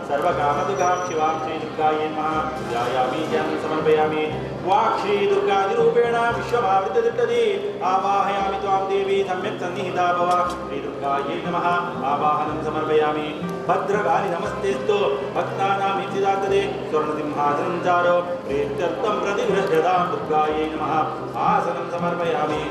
सर्वकामदुगां शिवां श्री दुर्गायै नमः ध्यायामि ध्यानं समर्पयामि वाक् श्री दुर्गादिरूपेण विश्वमावृतदिष्टति आवाहयामि त्वां देवी सम्यक् सन्निहिता भव श्री दुर्गायै नमः आवाहनं समर्पयामि भद्रकाली नमस्तेस्तु भक्तानां इतिदातदे स्वर्णसिंहासनं चारो प्रेत्यर्थं प्रतिगृह्यतां दुर्गायै नमः आसनं समर्पयामि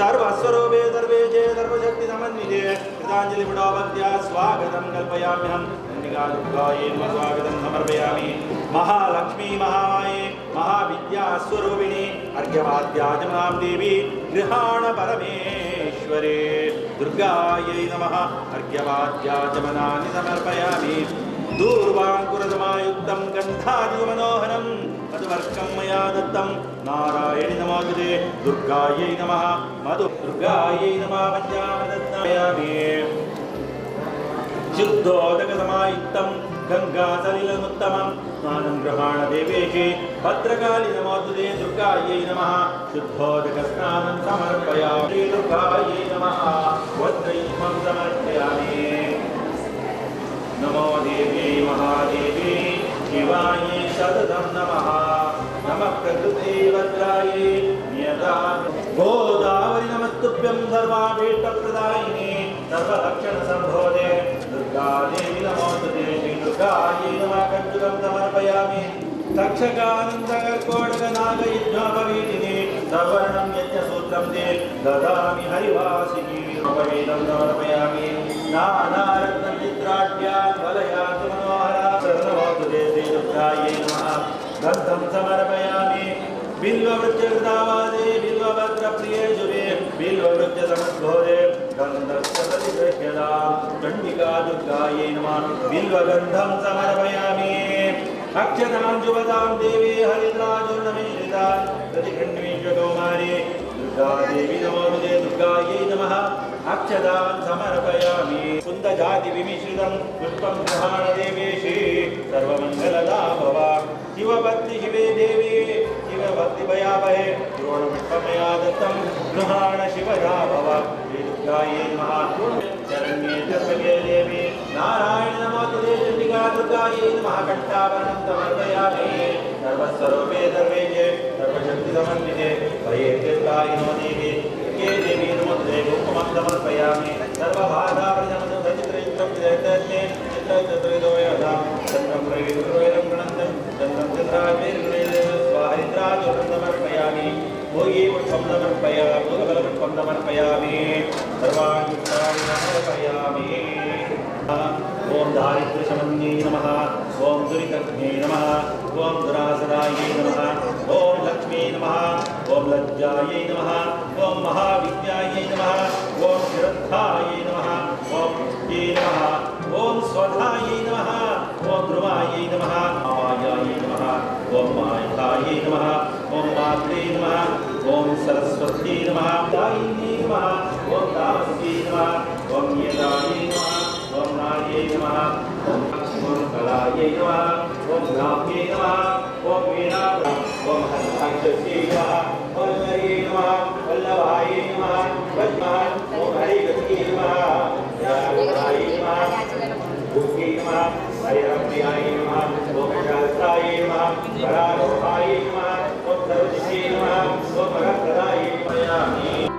सर्वस्वरूपे सर्वेशे सर्वशक्ति समन्विते कृताञ्जलिपुटो भक्त्या स्वागतं कल्पयाम्यहम् दुर्गायै नमः स्वागतं समर्पयामि महालक्ष्मी महामाये महाविद्यास्वरूपिणी अर्घ्यवाद्याजनां देवी गृहाण परमेश्वरे दुर्गायै नमः अर्घ्यवाद्याचमनानि समर्पयामि दूर्वाङ्कुरसमायुक्तं गन्धादिमनोहरं मधुवर्कं मया दत्तं नारायणि नमोऽस्तुते दुर्गायै नमः मधु दुर्गायै नमः पञ्चामृतम् शुद्धोदकसमायुक्तं गङ्गासलिलमुत्तमं स्नानं गृहाण देवेशे भद्रकाली नमोऽस्तुते दुर्गायै नमः शुद्धोदकस्नानं समर्पयामि श्री दुर्गायै नमः वज्रयुग्मं समर्पयामि नमो देवी महादेवी शिवायै सततं नमः नमः प्रकृते वज्रायै नियता गोदावरी नमस्तुभ्यं सर्वाभीष्टप्रदायिनी सर्वलक्षणसम्भोधे दुर्गादेवी नमोऽस्तुते श्री दुर्गायै नमः कञ्चुकं समर्पयामि तक्षकानन्दकर्कोटकनागयज्ञोपवीतिनि सवर्णं यज्ञसूत्रं ते ददामि हरिवासिनी उपवेदं समर्पयामि नानारत्नचित्राढ्यान् वलयान् मनोहरा शरणमोऽस्तुते श्री दुर्गायै नमः गन्धं समर्पयामि बिल्ववृक्षकृतावादे बिल्वभद्रप्रिये शुभे बिल्ववृक्षसमुद्भोदे गन्धस्तपतिगृह्यतां चण्डिका दुर्गायै नमः बिल्वगन्धं समर्पयामि अक्षतां शुभतां देवी हरिद्राचूर्णमिश्रितां प्रतिखण्डमीश्वकौमारी दुर्गा देवी नमोस्तुते दुर्गायै नमः अक्षदां समर्पयामि कुन्दजाति विमिश्रितं पुष्पं गृहाण देवेशि सर्वमङ्गलदा भव शिवभक्ति शिवे देवी शिवभक्ति भयावहे द्रोणपुष्पमया दत्तं गृहाण शिवदा भव दुर्गायै नमः शरण्ये त्र्यम्बके देवी नारायण नमोस्तुते चण्डिका दुर्गायै नमः कण्ठाभरणं समर्पयामि सर्वस्वरूपे सर्वेजे सर्वशक्तिसमन्विते भये दुर्गायै नमो देवी के देवी नमोस्तुते कुङ्कुमं समर्पयामि सर्वबाधाप्रशमनं सचित्रयुक्तं जयतस्ते चित्रचतुर्दोयधां चन्द्रं प्रवीरं गणन्तं चन्द्रं चन्द्राग्निर्गणेन स्वाहरिद्राजोषं समर्पयामि भोगीपुष्पं समर्पयामि भोगबलपुष्पं समर्पयामि सर्वाणि पुष्पाणि समर्पयामि ओम दारिद्र्यशमन्यै नमः ओम दुरितज्ञै नमः ओम दुरासदायै नमः ओम लक्ष्मी नमः ओम लज्जायै नमः ओम महाविद्यायै नमः ओम श्रद्धायै नमः ओम पुष्टे नमः ओम स्वधायै नमः ओम ध्रुवायै नमः मायायै नमः ओम मायकायै नमः ओम मात्रे नमः ओम सरस्वती नमः दायिन्यै नमः ओम तामस्यै नमः ओम यदायै नमः ओम नार्यै नमः ओम कलायै नमः ओम ब्राह्म्यै नमः ओम वीणायै ओम हंसाक्षस्यै नमः ओम हरये नमः वल्लभायै नमः वज्रः ओम हरिगतियै नमः जयाय नमः भूत्यै नमः हरिरप्रियायै नमः ओम शास्त्रायै नमः परारोहायै नमः ओम सर्वजित्यै नमः ओम वरप्रदायै नमः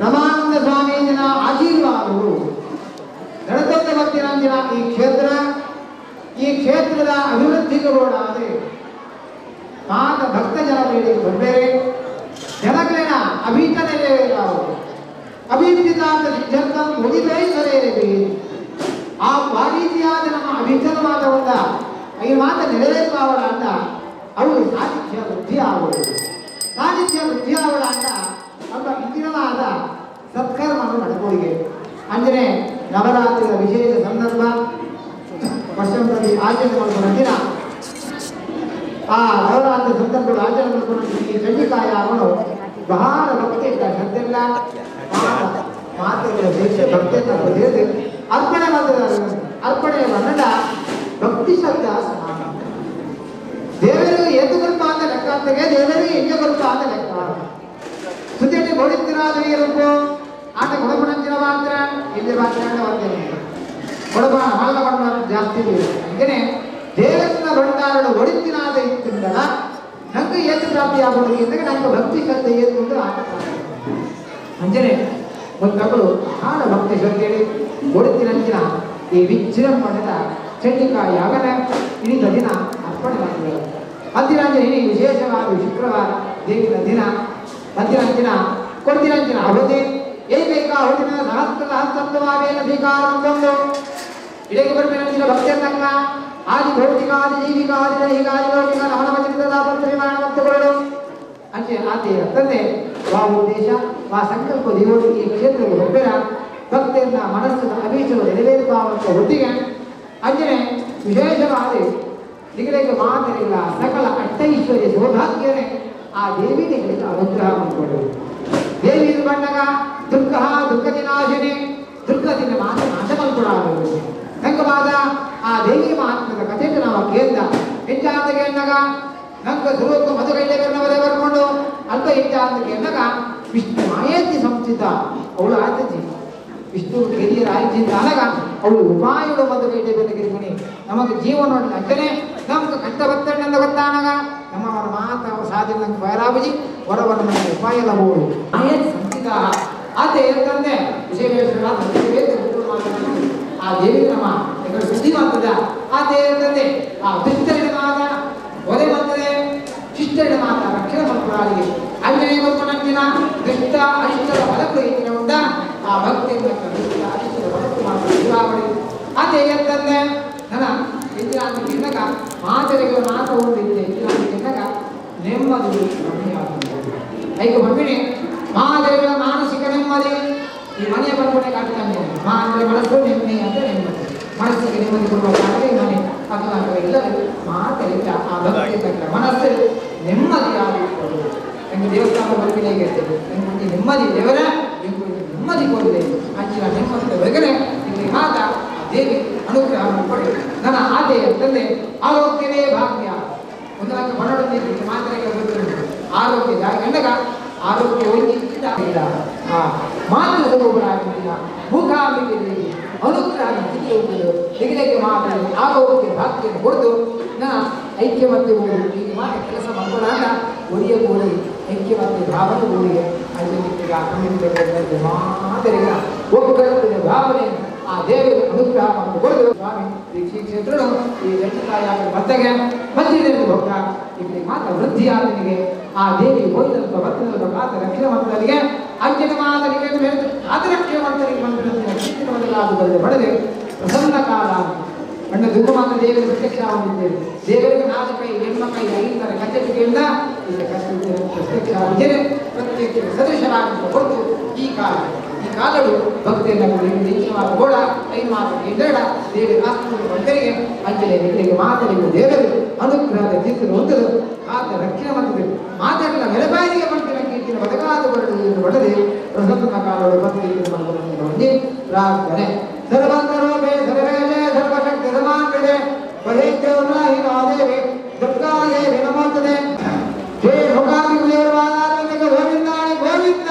ರಮಾನಂದ ಸ್ವಾಮೀಜಿನ ಆಶೀರ್ವಾದವು ಗಣತಂತ್ರ ಭಕ್ತಿರಂಜನ ಈ ಕ್ಷೇತ್ರದ ಅಭಿವೃದ್ಧಿಗೆ ಓಡಾದೆ ಮಾತ ಭಕ್ತ ಜನ ಬೇಡಿಕೆ ಬರಬೇರೆ ಜನಗಳನ್ನ ಅಭಿಚನೆಯೇ ನಾವು ಅಭಿವೃದ್ಧಿತಾಂತ ಸಿದ್ಧಾಂತ ಮುಗಿದೈಸರೇವೆ ಆ ರೀತಿಯಾದ ನಮ್ಮ ಅಭಿಚನವಾದ ಒಂದ ಈ ಮಾತ ನೆರವೇರ್ಪಾವಳ ಅಂತ ಅವರು ಸಾಹಿತ್ಯ ವೃದ್ಧಿ ಆಗುವುದು ಸಾಹಿತ್ಯ ವೃದ್ಧಿ ಆವಳ ಅಂತ ನಮ್ಮ ಇಂದಿನವಾದ ಸತ್ಕರ್ಮವನ್ನು ನಡ್ಕೊಳ್ಳಿಗೆ ಅಂದರೆ ನವರಾತ್ರಿಯ ವಿಶೇಷ ಸಂದರ್ಭ ವರ್ಷದಲ್ಲಿ ಆಚರಣೆ ಮಾಡ್ಕೊಂಡು ದಿನ ಆ ನವರಾತ್ರಿ ಸಂದರ್ಭಗಳು ಆಚರಣೆ ಮಾಡ್ಕೊಂಡು ಈ ಚಂಡಿಕಾಯ ಅವನು ಬಹಳ ಭಕ್ತಿ ಶ್ರದ್ಧೆಲ್ಲ ಮಾತೆಗಳ ದೇಶ ಭಕ್ತಿಯನ್ನು ತಿಳಿದು ಅರ್ಪಣೆ ಮಾಡಿದ್ದಾರೆ ಅರ್ಪಣೆ ಬಣ್ಣದ ಭಕ್ತಿ ಶ್ರದ್ಧೆ ಸಮಾನ ದೇವರಿಗೆ ಎದ್ದು ಬರುತ್ತ ಅಂತ ಲೆಕ್ಕ ಅಂತೆಗೆ ದೇವರಿಗೆ ಹೆಂಗೆ ಬರುತ್ತ ಅಂತ ಲೆಕ್ಕ ಸುದ್ದಿಯಲ್ಲಿ ಗೋಡಿತ್ತಿರಾದ ಇರಬೇಕು ಆಟ ಕೊಡಪಣಂಚಿನ ಮಾತ್ರ ಇಲ್ಲಿ ಮಾತ್ರ ಬರ್ತೇನೆ ಕೊಡಬ ಮಲ್ಲ ಬಣ್ಣ ಜಾಸ್ತಿ ಹೀಗೆ ದೇವರ ಭಂಡಾರಗಳು ಒಡಿತಿನಾದ ಇತ್ತಿಂದಲ ನಂಗೆ ಎದ್ದು ಪ್ರಾಪ್ತಿಯಾಗೋದು ಎಂದರೆ ನಂಗೆ ಭಕ್ತಿ ಶ್ರದ್ಧೆ ಏನು ಅಂತ ಆಟ ಅಂಜನೆ ಮಕ್ಕಳು ಆಡ ಭಕ್ತಿ ಶ್ರದ್ಧೆಯಲ್ಲಿ ಒಡಿತಿನಂಚಿನ ಈ ವಿಜೃಂಭಣೆದ ಚಂಡಿಕಾ ಯಾಗನ ಇಳಿದ ದಿನ ಅರ್ಪಣೆ ಮಾಡಿದರು ಹತ್ತಿರಾಂಜನೆ ವಿಶೇಷವಾದ ಶುಕ್ರವಾರ ದೇವಿನ ದಿನ ಹತ್ತಿರಾಂಜಿನ ಕೊಡ್ತಿರಂಜಿನ ಅವಧಿ ಏಕೈಕ ಅವಧಿನ ಸಹಸ್ರತ್ವವೇನ ಸ್ವೀಕಾರ ಒಂದು ಇಡಕ್ಕೆ ಬರಬೇಕಿನ ಭಕ್ತಿಯನ್ನಲ್ಲ ಆದಿ ಭೌತಿಕ ಆದಿ ಜೀವಿಕ ಆದಿ ದೈಹಿಕ ಲೌಕಿಕ ನವನವಚಿತ್ರದ ಪರಿಮಾಣ ವಸ್ತುಗಳು ಅಂಚೆ ಆತೆಯ ತಂದೆ ವಾ ಉದ್ದೇಶ ವಾ ಸಂಕಲ್ಪ ದೇವರು ಈ ಕ್ಷೇತ್ರಕ್ಕೆ ಬರಬೇಡ ಭಕ್ತಿಯನ್ನ ಮನಸ್ಸಿನ ಅಭೀಷ್ಟರು ನೆರವೇರಿಸುವಂತ ಹೊತ್ತಿಗೆ ಅಂಜನೆ ವಿಶೇಷವಾದ ನಿಗಳಿಗೆ ಮಾತರಿಲ್ಲ ಸಕಲ ಅಷ್ಟೈಶ್ವರ್ಯ ಸೌಭಾಗ್ಯನೇ ಆ ದೇವಿ ನಿಗಳಿಗೆ ಅನುಗ್ರಹ ಮಾಡಿಕೊಡು ದೇವಿ ಬಂದಾಗ ದುರ್ಗತಿ ನಾಶಿನಿ ದುರ್ಗತಿನ ಮಾತ ನಾಶ ಮಲ್ಕೊಡಾಗಬೇಕು ನಂಗವಾದ ಆ ದೇವಿ ಮಹಾತ್ಮದ ಕಥೆಗೆ ನಾವು ಕೇಂದ್ರ ಹೆಚ್ಚಾಂತಗೆ ಎನ್ನಗ ನಂಗೆ ದುರ್ಗ ಮಧುಗೈಲವರೇ ಬರ್ಕೊಂಡು ಅಲ್ಪ ಹೆಚ್ಚಾಂತಗೆ ಎನ್ನಗ ವಿಷ್ಣು ಮಾಯೇತಿ ಸಂಸ್ಥಿತ ಅವಳು ಆಯ್ತಿ ವಿಷ್ಣು ಗಿರಿಯರ ಆಯ್ತಿಂದ ಅನಗ ಅವಳು ಉಪಾಯಗಳು ಮಧುಗೈಲವರಿಗೆ ನಮಗೆ ಜೀವನ ಅಂಚನೆ ನಮ್ಗೆ ಕಷ್ಟ ಬರ್ತಣ್ಣ ಗೊತ್ತಾನಗ ನಮ್ಮ ಮಾತ ಸಾಧ್ಯ ನಂಗೆ ಬಯಲಾಬಜಿ ಹೊರವನ್ನ ಉಪಾಯ ಲಭೋದು ಮಾಯೇತಿ ಸಂಸ್ಥಿತ ಆತ ಏನಂದ್ರೆ ವಿಶೇಷ ಆ ದೇವಿ ನಮ್ಮ ಸುದ್ದಿ ಮಾಡ್ತದ ಆತ ಏನಂದ್ರೆ ಆ ದುಷ್ಟರಿನ ಮಾತ ಒಲೆ ಮಾಡ್ತದೆ ಶಿಷ್ಟರಿನ ಮಾತ ರಕ್ಷಣೆ ಮಾಡ್ಕೊಳ್ಳಿ ಅಂಜನೆ ಗೊತ್ತಿನ ದುಷ್ಟ ಅರಿಷ್ಟರ ಬಲಕು ಹೆಚ್ಚಿನ ಉಂಟ ಆ ಭಕ್ತಿಯಿಂದ ಅರಿಷ್ಟರ ಬಲಕು ಮಾಡ್ತಾರೆ ಆತ ಏನಂದ್ರೆ ನನ್ನ ಹೆಚ್ಚಿನ ಮಾತರಿಗಳ ಮಾತ ಓದಿದ್ದೆ ಹೆಚ್ಚಿನ ನೆಮ್ಮದಿ ಐಕ ಮಮ್ಮಿನಿ ಮಹಾದೇವಿಗಳ ಮಾನಸಿಕ ನೆಮ್ಮದಿ ಈ ಮನೆಯ ಬರ್ಕೊಂಡೆ ಕಾಡ್ತಾನೆ ಮಾ ಅಂದರೆ ಮನಸ್ಸು ನೆಮ್ಮದಿ ಅಂತ ನೆಮ್ಮದಿ ಮನಸ್ಸಿಗೆ ನೆಮ್ಮದಿ ಕೊಡುವ ಕಾರಣ ಈ ಮನೆ ಅಥವಾ ಎಲ್ಲರೂ ಮಾತರಿಲ್ಲ ಆ ಭಕ್ತಿ ತಕ್ಕ ಮನಸ್ಸು ನೆಮ್ಮದಿಯಾಗಿರುವುದು ನನಗೆ ದೇವಸ್ಥಾನ ಬರ್ತೀನಿ ಹೇಗಿರ್ತೇವೆ ನನಗೆ ನೆಮ್ಮದಿ ದೇವರ ನೆಮ್ಮದಿ ಕೊಡಿದೆ ಅಂಚಿನ ನೆಮ್ಮದಿ ಹೊರಗಡೆ ಇಲ್ಲಿ ಮಾತ ದೇವಿ ಅನುಗ್ರಹ ಕೊಡಿ ನನ್ನ ಆದೆಯ ತಂದೆ ಆರೋಗ್ಯವೇ ಭಾಗ್ಯ ಒಂದು ನಂಗೆ ಬಡವಡಿಗೆ ಮಾತ್ರೆ ಆರೋಗ್ಯ ಗಂಡಗ ಆರೋಗ್ಯ ಹೋಗಿಲ್ಲ ಮಾತು ಹೋಗುವುದಾಗಿಲ್ಲ ಮೂಕಾಂಬಿಕೆ ಅನುಗ್ರಹ ದಿಗಿಲೆಗೆ ಮಾತನಾಡಿ ಆರೋಗ್ಯ ಭಾಗ್ಯವನ್ನು ಕೊಡ್ದು ನಾ ಐಕ್ಯಮತ್ಯ ಓಡಿ ಈಗ ಮಾತ್ರ ಕೆಲಸ ಮಾಡ್ಕೊಂಡಾಗ ಒಡಿಯ ಗೋಡಿ ಐಕ್ಯಮತ್ಯ ಭಾವನೆ ಗೋಡಿಗೆ ಅಲ್ಲಿ ಮಾದರಿಗ ಒಗ್ಗಟ್ಟಿನ ಭಾವನೆ ಆ ದೇವರ ಅನುಗ್ರಹ ಮಾಡಿಕೊಡಲು ಸ್ವಾಮಿ ಶ್ರೀ ಕ್ಷೇತ್ರಗಳು ಈ ಚಂಡಿಕಾಯ ಬತ್ತಗೆ ಮಧ್ಯದಲ್ಲಿ ಹೋಗ್ತಾ ಇಲ್ಲಿ ಮಾತ್ರ ವೃದ್ಧಿಯಾದನಿಗೆ ಆ ದೇವಿ ಹೋಯ್ದಂತ ಭಕ್ತನ ಮಾತ ರಕ್ಷಣೆ ಮಂತ್ರರಿಗೆ ಅಂಚಿನ ಮಾತರಿಗೆ ಆದ ರಕ್ಷಣೆ ಮಂತ್ರರಿಗೆ ಮಂತ್ರದಲ್ಲಿ ಬಡದೆ ಪ್ರಸನ್ನ ಕಾಲ ಅಣ್ಣ ದುಃಖ ಮಾತ್ರ ದೇವರ ಪ್ರತ್ಯಕ್ಷ ಆಗಿದ್ದೇವೆ ದೇವರಿಗೆ ನಾಲ್ಕು ಕೈ ಹೆಣ್ಮ ಕೈ ಐದರ ಕಚ್ಚೆಯಿಂದ ಇಲ್ಲಿ ಪ್ರತ್ಯಕ್ಷ ಆಗಿದ್ದೇನೆ ಪ್ರತ್ಯಕ್ಷ ಸದೃಶರಾಗಿ ಹೊರತು ಈ ಕಾಲಗಳು ಭಕ್ತಿಯನ್ನು ಗೋಡ ಕೈ ಮಾತು ಬೇಡ ದೇವರ ಆಸ್ತಿ ಭಕ್ತರಿಗೆ ಅಂಜಲಿ ನಿಗಳಿಗೆ ಮಾತಲಿಗೆ ದೇವರು ಅನುಗ್ರಹದ ಚಿತ್ರ ಹೊಂದಲು ಆತ ರಕ್ಷಣೆ ಮಂತ್ರಿ ಮಾತಾಡಲ ಮೆಲಬಾಯಿಗೆ ಮಂತ್ರಿ ಕೀರ್ತಿನ ಬದಲಾದ ಬಡದೆ ಪ್ರಸನ್ನ ಕಾಲಗಳು ಭಕ್ತಿ ಪ್ರಾರ್ಥನೆ ಸರ್ವಂತರೋಪೇ ಸರ್ವೇಶೇ ಸರ್ವಶಕ್ತಿ ಸಮಾನ್ವಿತೆ ಪರೇತ್ಯೌನಾಹಿ ನಾದೇವಿ ದುರ್ಗಾದೇವಿ ನಮೋಸ್ತುತೆ ಹೇ ಮುಖಾಭಿಗುಲೇರ್ವಾದಾರನಿಗೆ ಗೋವಿಂದಾಣಿ ಗೋವಿಂದ